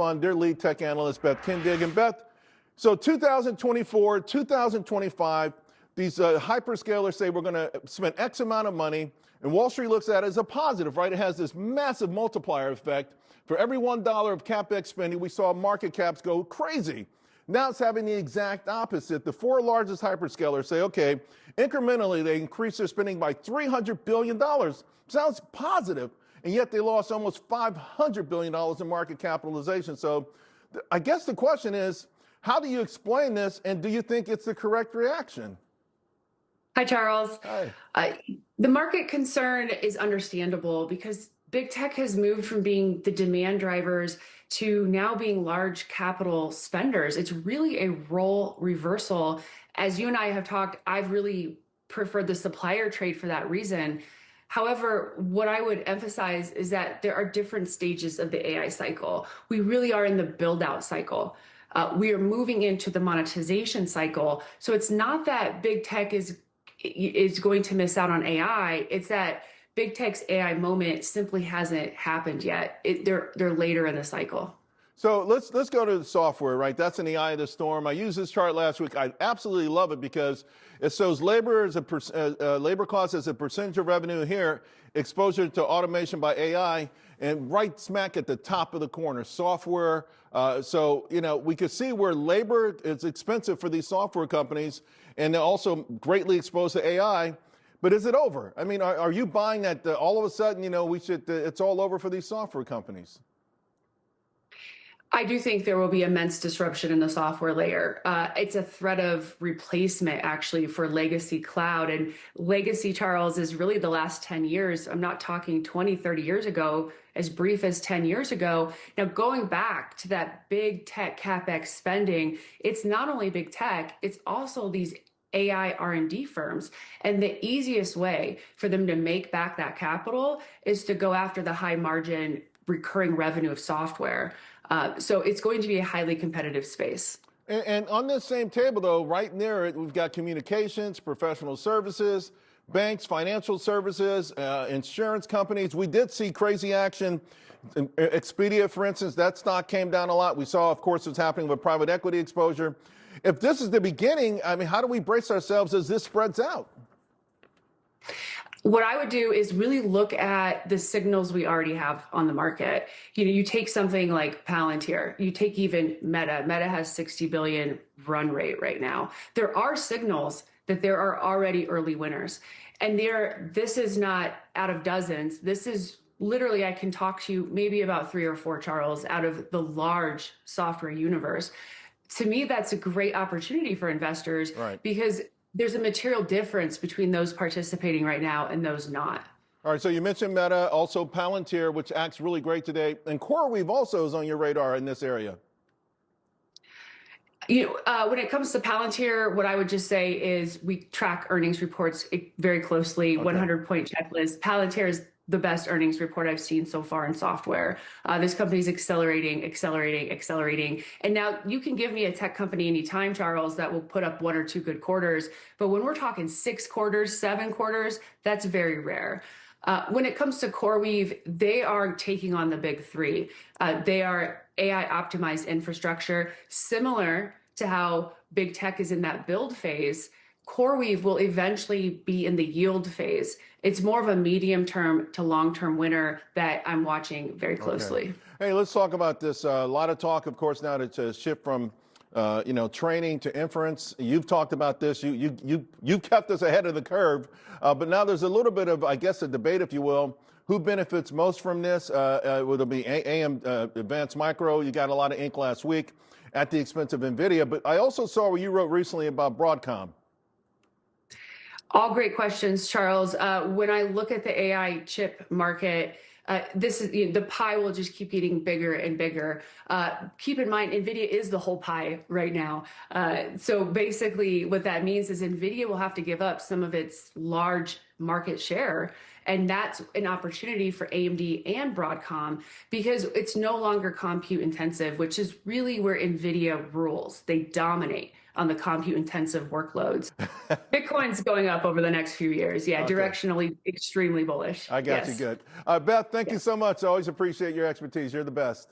on their lead tech analyst, Beth Kindig. And Beth, so 2024, 2025, these hyperscalers say we're going to spend X amount of money, and Wall Street looks at it as a positive, right? It has this massive multiplier effect. For every $1 of CapEx spending, we saw market caps go crazy. Now it's having the exact opposite. The four largest hyperscalers say, okay, incrementally, they increase their spending by $300 billion. Sounds positive, and yet they lost almost $500 billion in market capitalization. So I guess the question is, how do you explain this, and do you think it's the correct reaction? Hi, Charles. Hi. The market concern is understandable because big tech has moved from being the demand drivers to now being large capital spenders. It's really a role reversal. As you and I have talked, I've really preferred the supplier trade for that reason. However, what I would emphasize is that there are different stages of the AI cycle. We really are in the build-out cycle. We are moving into the monetization cycle. So it's not that big tech is going to miss out on AI. It's that big tech's AI moment simply hasn't happened yet. They're later in the cycle. So let's go to the software, right? That's in the eye of the storm. I used this chart last week. I absolutely love it because it shows labor costs as a percentage of revenue here, exposure to automation by AI, and right smack at the top of the corner, software. So, you know, we could see where labor is expensive for these software companies, and they're also greatly exposed to AI. But is it over? I mean, are you buying that all of a sudden, you know, it's all over for these software companies? I do think there will be immense disruption in the software layer. It's a threat of replacement, actually, for legacy cloud. And legacy, Charles, is really the last 10 years. I'm not talking 20, 30 years ago, as brief as 10 years ago. Now, going back to that big tech CapEx spending, it's not only big tech, it's also these AI R&D firms. And the easiest way for them to make back that capital is to go after the high margin recurring revenue of software. So it's going to be a highly competitive space. And on this same table, though, right near it, we've got communications, professional services, banks, financial services, insurance companies. We did see crazy action. Expedia, for instance, that stock came down a lot. We saw, of course, what's happening with private equity exposure. If this is the beginning, I mean, how do we brace ourselves as this spreads out? What I would do is really look at the signals we already have on the market. You know, you take something like Palantir, you take even Meta. Meta has 60 billion run rate right now. There are signals that there are already early winners. And this is not out of dozens. This is literally, I can talk to you maybe about 3 or 4, Charles, out of the large software universe. To me, that's a great opportunity for investors, right? Because there's a material difference between those participating right now and those not. All right, so you mentioned Meta, also Palantir, which acts really great today, and CoreWeave also is on your radar in this area. You know, when it comes to Palantir, what I would just say is we track earnings reports very closely, 100-point checklist. Palantir is the best earnings report I've seen so far in software. This company's accelerating. And now you can give me a tech company anytime, Charles, that will put up 1 or 2 good quarters. But when we're talking 6 quarters, 7 quarters, that's very rare. When it comes to CoreWeave, they are taking on the big 3. They are AI optimized infrastructure, similar to how big tech is in that build phase. CoreWeave will eventually be in the yield phase. It's more of a medium-term to long-term winner that I'm watching very closely. Okay. Hey, let's talk about this. A lot of talk, of course, now to shift from training to inference. You've talked about this. You've kept us ahead of the curve. But now there's a little bit of, I guess, a debate, if you will. Who benefits most from this? Will it be Advanced Micro? You got a lot of ink last week at the expense of NVIDIA. But I also saw what you wrote recently about Broadcom. All great questions, Charles. When I look at the AI chip market, the pie will just keep getting bigger and bigger. Keep in mind, NVIDIA is the whole pie right now. So basically what that means is NVIDIA will have to give up some of its large market share. And that's an opportunity for AMD and Broadcom because it's no longer compute intensive, which is really where NVIDIA rules. They dominate on the compute intensive workloads. Bitcoin's going up over the next few years. Yeah, okay. Directionally extremely bullish. I got you good. Beth, thank you so much. I always appreciate your expertise. You're the best.